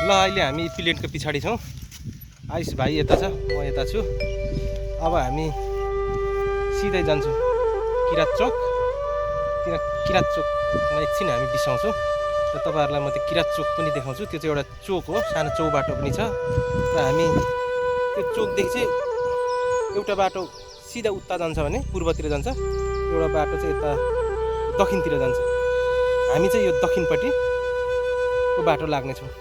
ल अहिले हामी प्लेनको पछाडि छौँ। आयुष भाइ यता छ, म यता छु। अब हामी सिधै जान्छौँ किरात चोक। किरात चोकमा एकछिन हामी बिसाउँछौँ र तपाईँहरूलाई म त्यो किरात चोक पनि देखाउँछु। त्यो चाहिँ एउटा चोक हो, सानो चौबाटो पनि छ र हामी त्यो चोकदेखि चाहिँ एउटा बाटो सिधा उता जान्छ भने पूर्वतिर जान्छ, एउटा बाटो चाहिँ यता दक्षिणतिर जान्छ। हामी चाहिँ यो दक्षिणपट्टिको बाटो लाग्नेछौँ।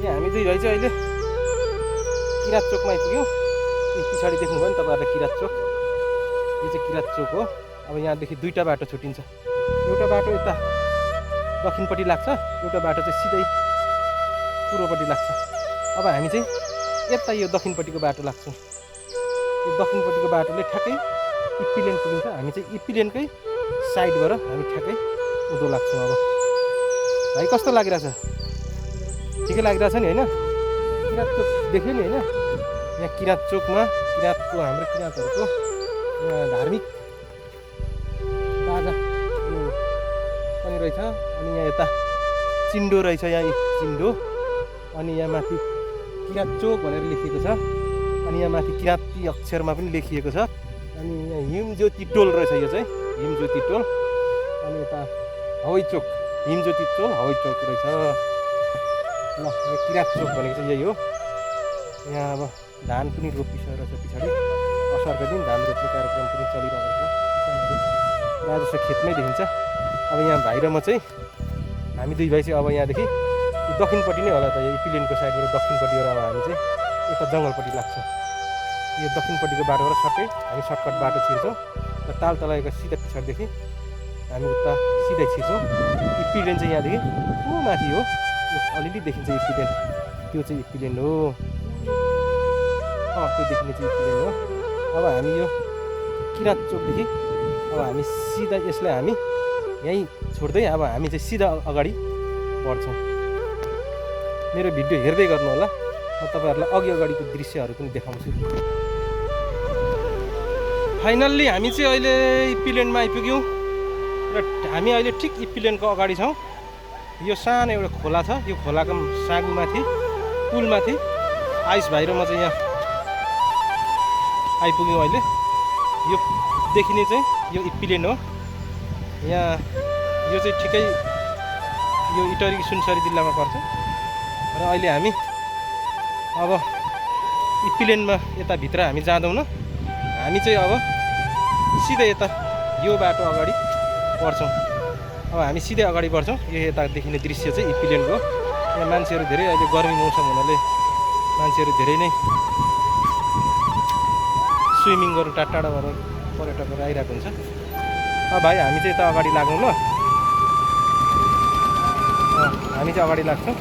हामी दुई भाइ चाहिँ अहिले किरात चोकमा आइपुग्यौँ। पछाडि देख्नुभयो नि तपाईँहरूले किरात चोक, यो चाहिँ किरात चोक हो। अब यहाँदेखि दुईवटा बाटो छुट्टिन्छ, एउटा बाटो यता दक्षिणपट्टि लाग्छ, एउटा बाटो चाहिँ सिधै पूर्वपट्टि लाग्छ। अब हामी चाहिँ यता यो दक्षिणपट्टिको बाटो लाग्छौँ। यो दक्षिणपट्टिको बाटोले ठ्याक्कै इप्पीलेन पुगिन्छ। हामी चाहिँ इप्पीलेनकै साइडबाट हामी ठ्याक्कै उँधो लाग्छौँ। अब भाइ कस्तो लागिरहेछ? ठिकै लागिरहेछ नि होइन? किरात चोक देख्यो नि होइन? यहाँ किरात चोकमा किरातको हाम्रो किरातहरूको यहाँ धार्मिक बाजा पनि रहेछ। अनि यहाँ यता चिन्डो रहेछ, यहाँ चिन्डो। अनि यहाँ माथि किरात चोक भनेर लेखिएको छ। अनि यहाँ माथि किराँती अक्षरमा पनि लेखिएको छ। अनि यहाँ हिमज्योति टोल रहेछ, यो चाहिँ हिमज्योति टोल। अनि यता हवाई चोक, हिमज्योति टोल हवाई चोक रहेछ। ल यो किरात चोक भनेको चाहिँ यही हो। यहाँ अब धान पनि रोपिसकेको छ पछाडि, असारको दिन धान रोप्ने कार्यक्रम पनि चलिरहेको छ। किसानहरू प्रायः जस्तो खेतमै देखिन्छ। अब यहाँ भाइ र म चाहिँ हामी दुई भाइ चाहिँ अब यहाँदेखि यो दक्षिणपट्टि नै होला त, यो इप्पीलेनको साइडबाट दक्षिणपट्टिबाट अब हामी चाहिँ यता जङ्गलपट्टि लाग्छौँ। यो दक्षिणपट्टिको बाटोबाट सट्टै हामी सर्टकट बाटो छिर्छौँ र ताल तलाएको सिधा पछाडिदेखि हामी उता सिधै छिर्छौँ। इप्पीलेन चाहिँ यहाँदेखि ऊ माथि हो, अलिअलि देखिन्छ इप्पीलेन, त्यो चाहिँ इप्पीलेन हो। त्यो देखिने चाहिँ इप्पीलेन हो। अब हामी यो किरात चोकदेखि अब हामी सिधा यसलाई हामी यहीँ छोड्दै अब हामी चाहिँ सिधा अगाडि बढ्छौँ। मेरो भिडियो हेर्दै गर्नु होला, म तपाईँहरूलाई अघि अगाडिको दृश्यहरू पनि देखाउँछु। फाइनल्ली हामी चाहिँ अहिले इप्पीलेनमा आइपुग्यौँ र हामी अहिले ठिक इप्पीलेनको अगाडि छौँ। यो सानो एउटा खोला छ, यो खोलाको सागुमाथि पुलमाथि आयुष भाइ र म चाहिँ यहाँ आइपुग्यौँ अहिले। यो देखिने चाहिँ यो इप्पीलेन हो। यहाँ यो चाहिँ ठिकै यो इटरी सुनसरी जिल्लामा पर्छ र अहिले हामी अब इप्पीलेनमा यता भित्र हामी जाँदैनौँ। हामी चाहिँ अब सिधै यता यो बाटो अगाडि बढ्छौँ। अब हामी सिधै अगाडि बढ्छौँ। यो यता देखिने दृश्य चाहिँ इप्पीलेनको हो। यहाँ मान्छेहरू धेरै, अहिले गर्मी मौसम हुनाले मान्छेहरू धेरै नै स्विमिङ गर्नु टाढाबाट पर्यटकहरू आइरहेको हुन्छ। अब भाइ हामी चाहिँ यता अगाडि लाग्छौँ। ल हामी चाहिँ अगाडि लाग्छौँ।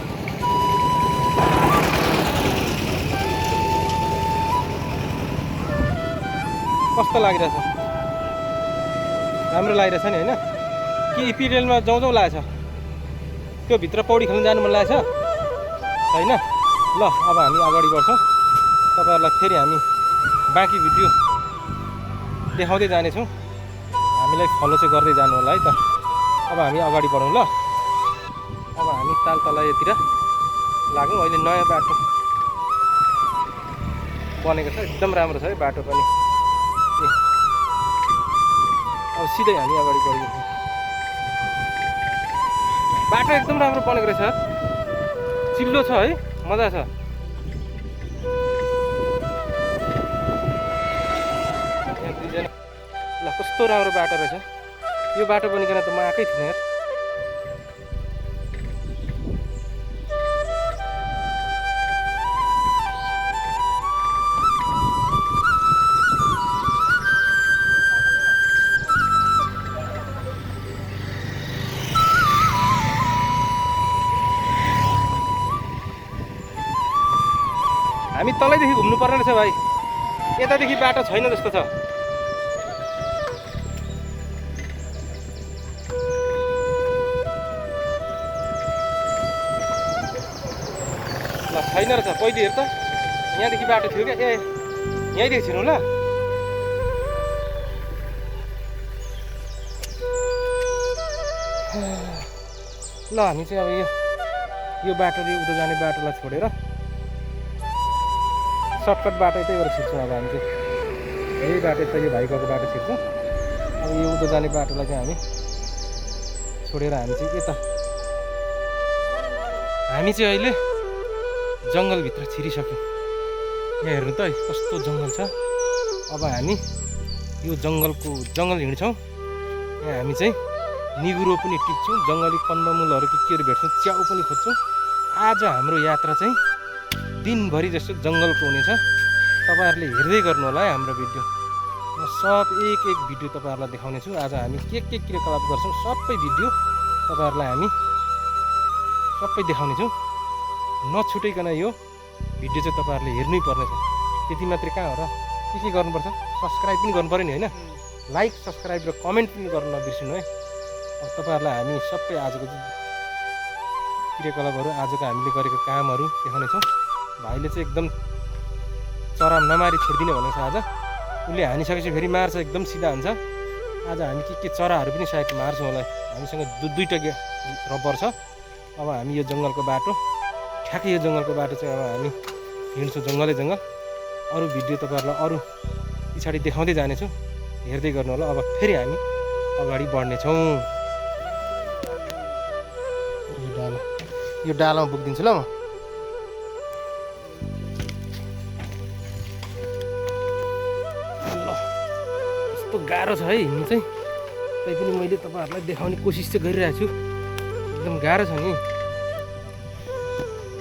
कस्तो लागिरहेछ? राम्रो लागिरहेछ नि होइन? कि इप्पीलेनमा जाउँ लागेछ? त्यो भित्र पौडी खेल्न जानु मन लागेछ होइन? ल अब हामी अगाडि बढ्छौँ। तपाईँहरूलाई फेरि हामी बाँकी भिडियो देखाउँदै जानेछौँ। हामीलाई फलो चाहिँ गर्दै जानु होला है त। अब हामी अगाडि बढौँ। ल अब हामी ताल तलातिर लाग्यौँ। अहिले नयाँ बाटो बनेको छ, एकदम राम्रो छ है बाटो पनि। अब सिधै हामी अगाडि बढेको छौँ। बाटो एकदम राम्रो बनेको रहेछ, चिल्लो छ है, मजा छ। ल कस्तो राम्रो बाटो रहेछ। यो बाटो बनिकन त म आएकै थिइनँ यार। हामी तलैदेखि घुम्नु पर्ने रहेछ भाइ, यतादेखि बाटो छैन जस्तो छ। छैन रहेछ। पहिले हेर त यहाँदेखि बाटो थियो क्या। ए यहीँदेखि छिर्नु ल। ल हामी चाहिँ अब यो बाटोले उता जाने बाटोलाई छोडेर सर्टकट बाटो यतै गरेर छिर्छौँ। अब हामी चाहिँ यही बाटो त यो भाइ गएको बाटो छिर्छौँ। अब यो उता जाने बाटोलाई चाहिँ हामी छोडेर हामी चाहिँ यता हामी चाहिँ अहिले जङ्गलभित्र छिरिसक्यौँ। यहाँ हेर्नु त कस्तो जङ्गल छ। अब हामी यो जङ्गल हिँड्छौँ। यहाँ हामी चाहिँ निगुरो पनि टिप्छौँ, जङ्गली कन्दमूलहरू केहरू भेट्छौँ, च्याउ पनि खोज्छौँ। आज हाम्रो यात्रा चाहिँ दिनभरि जस्तो जङ्गलको हुनेछ। तपाईँहरूले हेर्दै गर्नु होला है हाम्रो भिडियो। म सब एक भिडियो तपाईँहरूलाई देखाउने छु। आज हामी के क्रियाकलाप गर्छौँ सबै भिडियो तपाईँहरूलाई हामी सबै देखाउनेछौँ। नछुटाइकन यो भिडियो चाहिँ तपाईँहरूले हेर्नै पर्नेछ। त्यति मात्रै कहाँ हो र, के गर्नुपर्छ? सब्सक्राइब पनि गर्नु पऱ्यो नि होइन? लाइक सब्सक्राइब र कमेन्ट पनि गर्नु नबिर्सिनु है। अब तपाईँहरूलाई हामी सबै आजको क्रियाकलापहरू, आजको हामीले गरेको कामहरू देखाउनेछौँ। भाइले चाहिँ एकदम चरा नमारी छोडिदिने भनेको छ। आज उसले हानिसकेपछि फेरि मार्छ, एकदम सिधा हुन्छ। आज हामी के चराहरू पनि सायद मार्छौँ होला। हामीसँग दुईवटा रबर छ। अब हामी यो जङ्गलको बाटो ठ्याक्कै यो जङ्गलको बाटो चाहिँ अब हामी हिँड्छौँ जङ्गल। अरू भिडियो तपाईँहरूलाई अरू पछाडि देखाउँदै जानेछु, हेर्दै गर्नु होला। अब फेरि हामी अगाडि बढ्नेछौँ। यो डालामा बोकिदिन्छु ल म। ल कस्तो गाह्रो छ है हिँड्नु चाहिँ। तैपनि मैले तपाईँहरूलाई देखाउने कोसिस चाहिँ गरिरहेको छु। एकदम गाह्रो छ नि।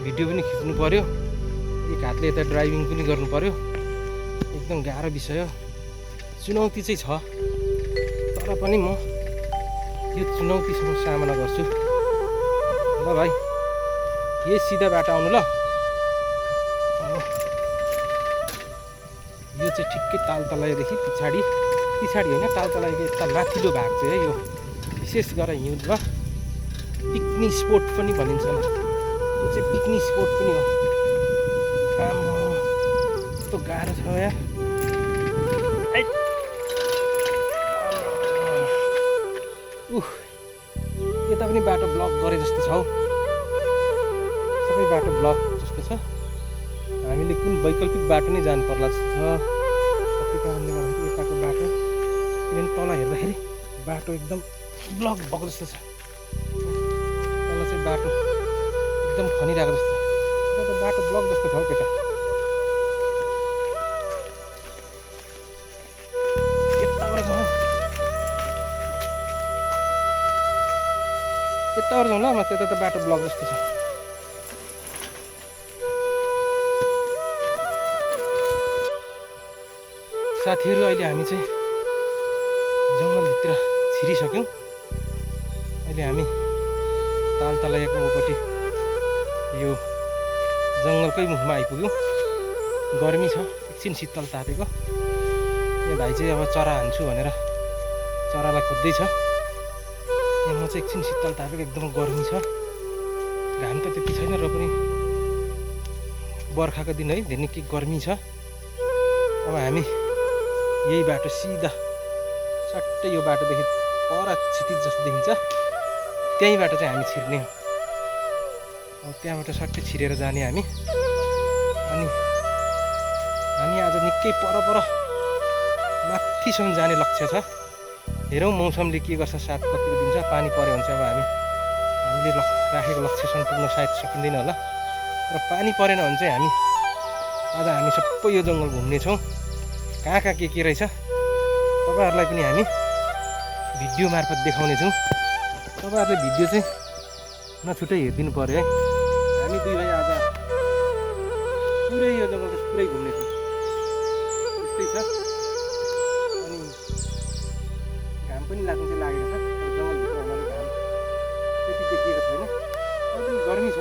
भिडियो पनि खिच्नु पऱ्यो, एक हातले यता ड्राइभिङ पनि गर्नु पऱ्यो। एकदम गाह्रो विषय हो, चुनौती चाहिँ छ। तर पनि म यो चुनौतीसँग सामना गर्छु। ल भाइ यही सिधा बाटो आउनु ल। यो चाहिँ ठिक्कै तालतलाईदेखि पछाडि होइन, तालतलाईको यता माथिल्लो भाग चाहिँ है। यो विशेष गरेर हिउँदमा पिकनिक स्पोट पनि भनिन्छ। यो चाहिँ पिकनिक स्पोट पनि हो। यस्तो गाह्रो छ यार। यता पनि बाटो ब्लक गरे जस्तो छ हौ। सबै बाटो ब्लक जस्तो छ। हामीले कुन वैकल्पिक बाटो नै जानु पर्ला जस्तो छ। सबै कारणले गर्दाखेरि यताको बाटो किनभने तल हेर्दाखेरि बाटो एकदम ब्लक भएको जस्तो छ। तल चाहिँ बाटो एकदम खनिरहेको जस्तो छ। यता त बाटो ब्लक जस्तो छ हौ केटा। यताबाट जाउँ ल म। त्यता त बाटो ब्लक जस्तो छ। साथीहरू अहिले हामी चाहिँ जङ्गलभित्र छिरिसक्यौँ। अहिले हामी तालतलाईको उपट्टि यो जङ्गलकै मुखमा आइपुग्यौँ। गर्मी छ, एकछिन शीतल तापेको। यहाँ भाइ चाहिँ अब चरा हान्छु भनेर चरालाई खोज्दैछ। यहाँ म चाहिँ एकछिन शीतल तापेको, एकदम गर्मी छ। घाम त त्यति छैन र पनि बर्खाको दिन है, धेरै निकै गर्मी छ। अब हामी यही बाटो सिधा सट्टै यो बाटोदेखि पर क्षितिज जस्तो देखिन्छ, त्यहीँबाट चाहिँ हामी छिर्ने हो। अब त्यहाँबाट सट्टै छिरेर जाने हामी। अनि हामी आज निकै पर माथिसम्म जाने लक्ष्य छ। हेरौँ मौसमले के गर्छ, साथ कतिको दिन्छ। पानी पऱ्यो भने चाहिँ अब हामीले राखेको लक्ष्यसम्म पुग्न सायद सकिँदैन होला। र पानी परेन भने चाहिँ आज हामी सबै यो जङ्गल घुम्नेछौँ। कहाँ के रहेछ तपाईँहरूलाई पनि हामी भिडियो मार्फत देखाउनेछौँ। तपाईँहरूले भिडियो चाहिँ नछुटै हेरिदिनु पऱ्यो है। हामी दुई भाइ आज पुरै यो जङ्गल पुरै घुम्नेछौँ। त्यस्तै छ। अनि घाम पनि लाग्नु चाहिँ लागेको छ। तर जङ्गलभित्र हुनाले घाम त्यति देखिएको छैन। पनि गर्मी छ,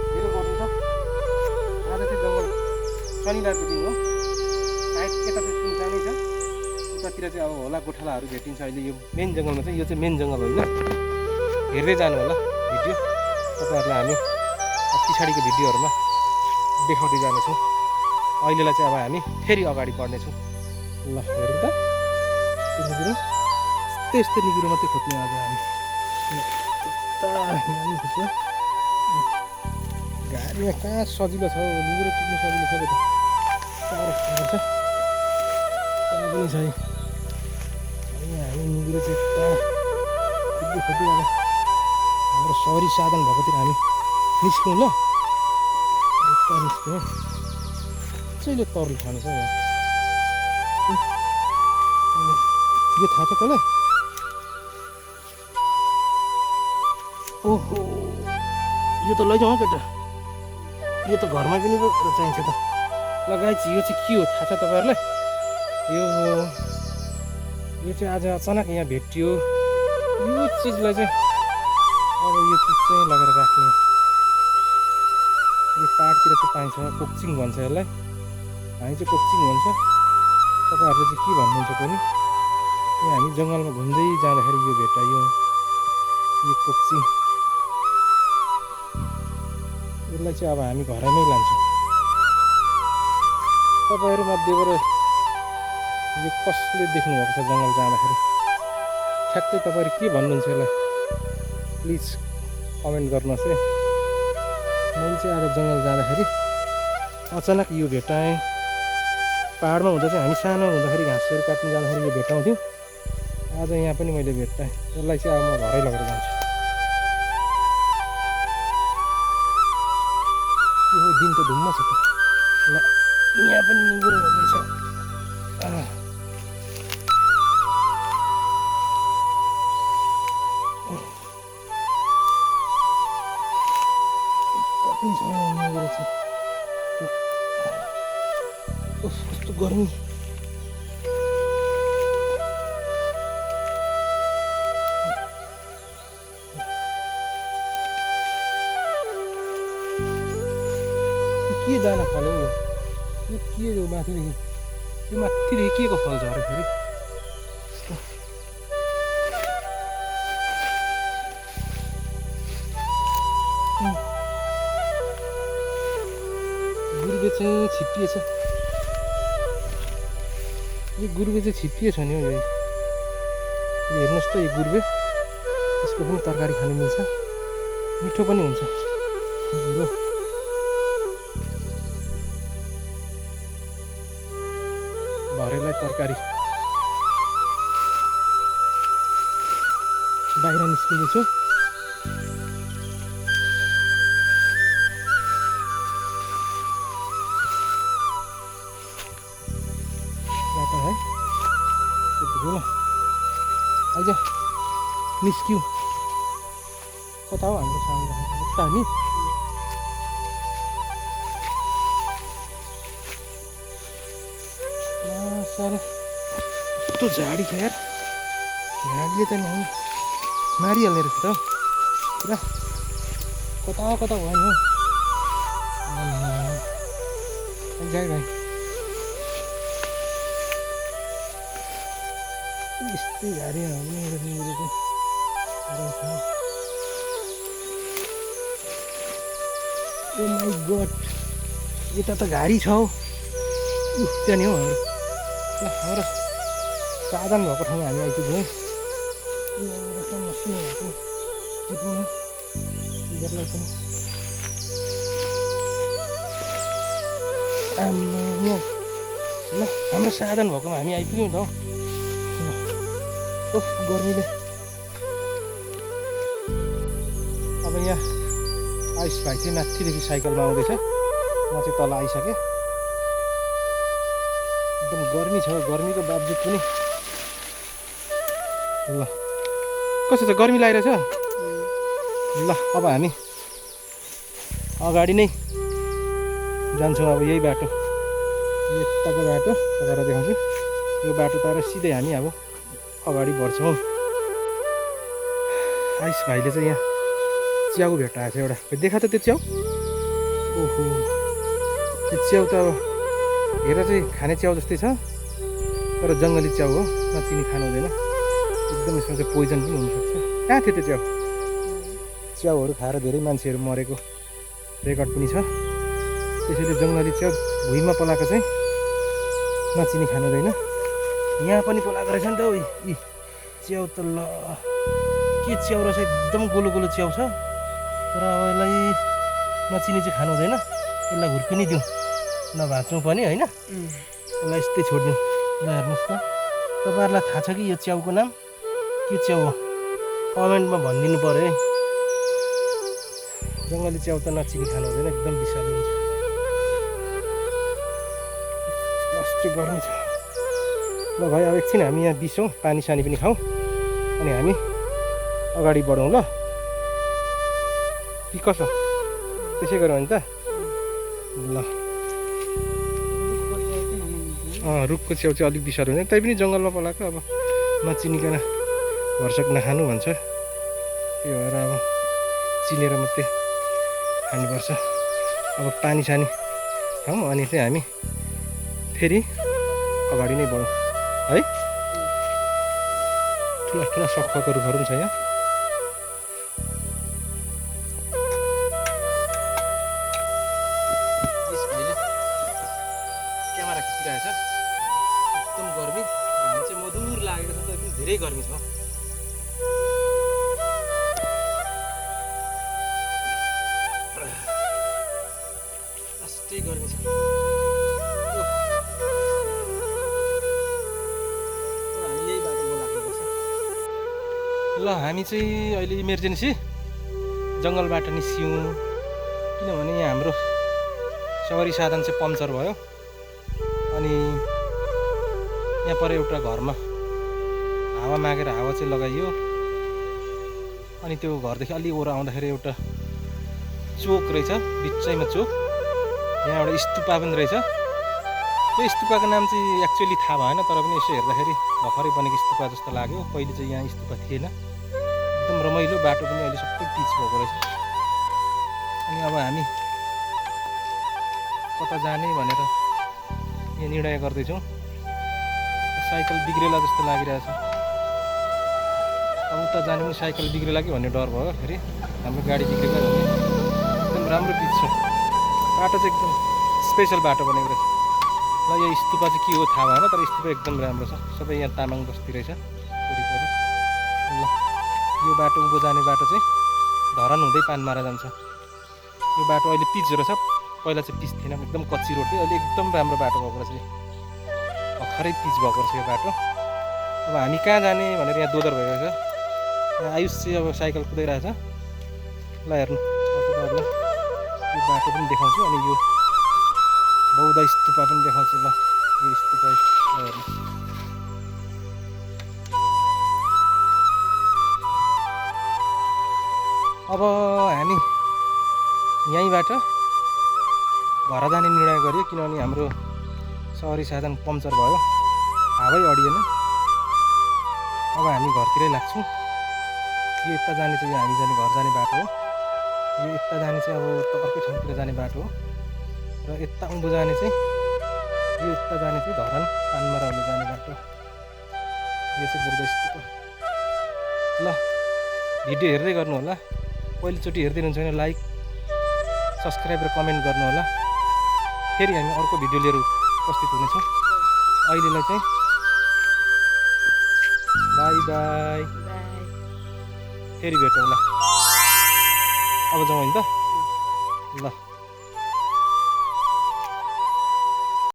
धेरै गर्मी छ। आज चाहिँ जङ्गल शनिबारको दिन हो। सायद यता चाहिँ सुनसानै छ, उतातिर चाहिँ अब होला गोठालाहरू भेटिन्छ। अहिले यो मेन जङ्गलमा चाहिँ, यो चाहिँ मेन जङ्गल होइन। हेर्दै जानु होला भिडियो। तपाईँहरूलाई हामी पछाडिको भिडियोहरूमा देखाउँदै जानेछौँ। अहिलेलाई चाहिँ अब हामी फेरि अगाडि बढ्नेछौँ। ल हेरौँ त निगुरो यस्तै यस्तै निगुरो मात्रै खोज्ने आज हामी। गाडीमा कहाँ सजिलो छ निगुरो टिप्नु सजिलो छ त साह्रो पर्छ त्यहाँ पनि छ हामी निगुरो चाहिँ खोज्दै खोज्दै अब हाम्रो सहरी साधन भएकोतिर हामी निस्क्यौँ। ल यता निस्क्यौँ कसैले तरुल खानु छ यहाँ यो थाहा छ तँलाई? ओहो यो त लैजाउँ केटा यो त घरमा पनि चाहिन्छ त। ल गाइज यो चाहिँ के हो थाहा छ तपाईँहरूलाई? यो चाहिँ आज अचानक यहाँ भेटियो। यो चिजलाई चाहिँ अब यो चिज चाहिँ लगेर राख्ने यो पाहाडतिर चाहिँ पाइन्छ कोक्चिङ भन्छ यसलाई। हामी चाहिँ कोक्चिङ भन्छ तपाईँहरूले चाहिँ के भन्नुहुन्छ कोनि? यहाँ हामी जङ्गलमा घुम्दै जाँदाखेरि यो भेटायो यो कोक्चिङ। यसलाई चाहिँ अब हामी घरमै लान्छौँ। तपाईँहरू मध्येबाट यो कसले देख्नुभएको छ जङ्गल जाँदाखेरि ठ्याक्कै तपाईँहरू के भन्नुहुन्छ यसलाई प्लिज कमेन्ट गर्नुहोस् है। मैले चाहिँ आज जङ्गल जाँदाखेरि अचानक यो भेटाएँ। पाहाडमा हुँदा चाहिँ हामी सानो हुँदाखेरि घाँसहरू काट्नु जाँदाखेरि यो भेटाउँथ्यौँ। आज यहाँ पनि मैले भेटाएँ। यसलाई चाहिँ अब म घरै लगेर जान्छु। यो दिन त धुम्म छ त। ल यहाँ पनि निगुरो रहेछ। कस्तो गर्मी के दाना फल्यो यो के हो माथिदेखि यो माथिदेखि के को फल झऱ्यो फेरि गुरुबे चाहिँ छिप्पिएछ। यो गुरुबे चाहिँ छिप्पिएछ नि हौ। यो हेर्नुहोस् त यो गुरुबे यसको पनि तरकारी खानु मिल्छ मिठो पनि हुन्छ। गुरु भरेलाई तरकारी बाहिर निस्किँदैछु। है आइज निस्क्यौँ। कता हो हाम्रो सामने उता नि साह्रो यस्तो झाडी छ यार। झाडीले त नि मारिहाल्ने रहेछ त हौ पुरा कता कता भयो नि हौ। जाए भाइ यस्तै झाडी ओ माई गड यता त घारी छ हौ। त्यहाँ नि हौ हाम्रो साधन भएको ठाउँमा हामी आइपुग्यौँ। मसिनो भएको टिप्नु तिनीहरूलाई पनि आम्मा ल हाम्रो साधन भएकोमा हामी आइपुग्यौँ त हौ। ओह गर्मीले अब यहाँ आयुष भाइ चाहिँ माथिदेखि साइकलमा आउँदैछ। म चाहिँ तल आइसकेँ। एकदम गर्मी छ गर्मीको बावजुद पनि ल कस्तो छ गर्मी लागिरहेछ। ल अब हामी अगाडि नै जान्छौँ। अब यही बाटो यताको बाटो तपाईँलाई देखाउँछु। यो बाटो तर सिधै हामी अब अगाडि बढ्छौँ। आइस भाइले चाहिँ यहाँ च्याउ भेटाएको छ एउटा देखा त त्यो च्याउ। ओहो त्यो च्याउ त अब हेरेर चाहिँ खाने च्याउ जस्तै छ तर जङ्गली च्याउ हो नचिनी खानु हुँदैन। एकदम यसमा चाहिँ पोइजन पनि हुनसक्छ। कहाँ थियो त्यो च्याउ? च्याउहरू खाएर धेरै मान्छेहरू मरेको रेकर्ड पनि छ। त्यसैले जङ्गली च्याउ भुइँमा पलाएको चाहिँ नचिनी खानु हुँदैन। यहाँ पनि पलाएको रहेछ नि त यी च्याउ त ल के च्याउ रहेछ, एकदम गोलो गोलो च्याउ छ। तर अब यसलाई नचिनी चाहिँ खानु हुँदैन, यसलाई हुर्किनिदिउँ नभाँचौँ पनि होइन, यसलाई यस्तै छोडिदिउँ। ल हेर्नुहोस् त, तपाईँहरूलाई थाहा छ कि यो च्याउको नाम के च्याउ हो? कमेन्टमा भनिदिनु पऱ्यो है। जङ्गली च्याउ त नचिनी खानु हुँदैन, एकदम विषालु हुन्छ। अस्ति गर्मी छ। ल भाइ अब एकछिन हामी यहाँ बिसौँ, पानी सानी पनि खाउँ अनि हामी अगाडि बढौँ। ल कि कसो, त्यसै गरौँ नि त। ल रुखको च्याउ चाहिँ अलिक बिसारो हुन्छ, तै पनि जङ्गलमा पलाएको अब नचिनिकन भरसक नखानु भन्छ। त्यो भएर अब चिनेर मात्रै खानुपर्छ। अब पानी सानी खाउँ अनि चाहिँ हामी फेरि अगाडि नै बढौँ है। ठुला ठुला सखुवाको रुखहरू पनि छ यहाँ। क्यामेरा खिचिरहेछ, एकदम गर्मी, घाम चाहिँ मधुर लागेको छ, एकदम धेरै गर्मी छ। अस्ति गर्मी छ। यही बाटोमा लाग्नुपर्छ। ल हामी चाहिँ अहिले इमर्जेन्सी जङ्गलबाट निस्क्यौँ, किनभने यहाँ हाम्रो सवारी साधन चाहिँ पङ्चर भयो। अनि यहाँ पर एउटा घरमा हावा मागेर हावा चाहिँ लगाइयो। अनि त्यो घरदेखि अलि ओर आउँदाखेरि एउटा चोक रहेछ, बिचैमा चोक, यहाँ एउटा स्तुपा पनि रहेछ। त्यो स्तुपाको नाम चाहिँ एक्चुअली थाहा भएन, तर पनि यसो हेर्दाखेरि भर्खरै बनेको स्तुपा जस्तो लाग्यो। पहिले चाहिँ यहाँ स्तुपा थिएन। एकदम रमाइलो, बाटो पनि अहिले सबै पिच भएको रहेछ। अनि अब हामी कता जाने भनेर यहाँ निर्णय गर्दैछौँ। साइकल बिग्रेला जस्तो लागिरहेछ। अब उता जाने पनि साइकल बिग्रेला कि भन्ने डर भयो। फेरि हाम्रो गाडी बिग्रेला भने एकदम राम्रो पिच छ, बाटो चाहिँ एकदम स्पेसल बाटो बनेको रहेछ। ल यो स्तुपा चाहिँ के हो थाहा भएन, तर स्तुपा एकदम राम्रो छ। सबै यहाँ तामाङ बस्ती रहेछ वरिपरि। ल यो बाटो उँभो जाने बाटो चाहिँ धरान हुँदै पानमारा जान्छ। यो बाटो अहिले पिच रहेछ, पहिला चाहिँ पिच थिएन, एकदम कच्ची रोड थियो। अहिले एकदम राम्रो बाटो भएको रहेछ, भर्खरै पिच भएको रहेछ यो बाटो। अब हामी कहाँ जाने भनेर यहाँ दोधर भएको छ। यहाँ आयुष चाहिँ अब साइकल कुदाइरहेछ। ल हेर्नु तपाईँहरूलाई यो बाटो पनि देखाउँछु अनि यो बौद्ध स्तुपा पनि देखाउँछु। ल यो स्तुपा हेर्नु। अब हामी यहीँबाट घर जाने निर्णय गरियो, किनभने हाम्रो सवारी साधन पङ्चर भयो, हावै अडिएन। अब हामी घरतिरै लाग्छौँ। यो यता जाने चाहिँ हामी जाने घर जाने बाटो हो। यो यता जाने चाहिँ अब अर्कै ठाउँतिर जाने बाटो हो। र यता उँभो जाने चाहिँ यो यता जाने चाहिँ धरान पानमारा हुने जाने बाटो। यो चाहिँ बौद्ध स्तुपा। ल भिडियो हेर्दै गर्नु होला। पहिलोचोटि हेर्दै हुनुहुन्छ भने लाइक सब्सक्राइब र कमेन्ट गर्नु होला। फेरि हामी अर्को भिडियो लिएर उपस्थित हुनेछौँ। अहिलेलाई चाहिँ बाई बाई, फेरि भेटौँ। ल अब जाउँ होइन त। ल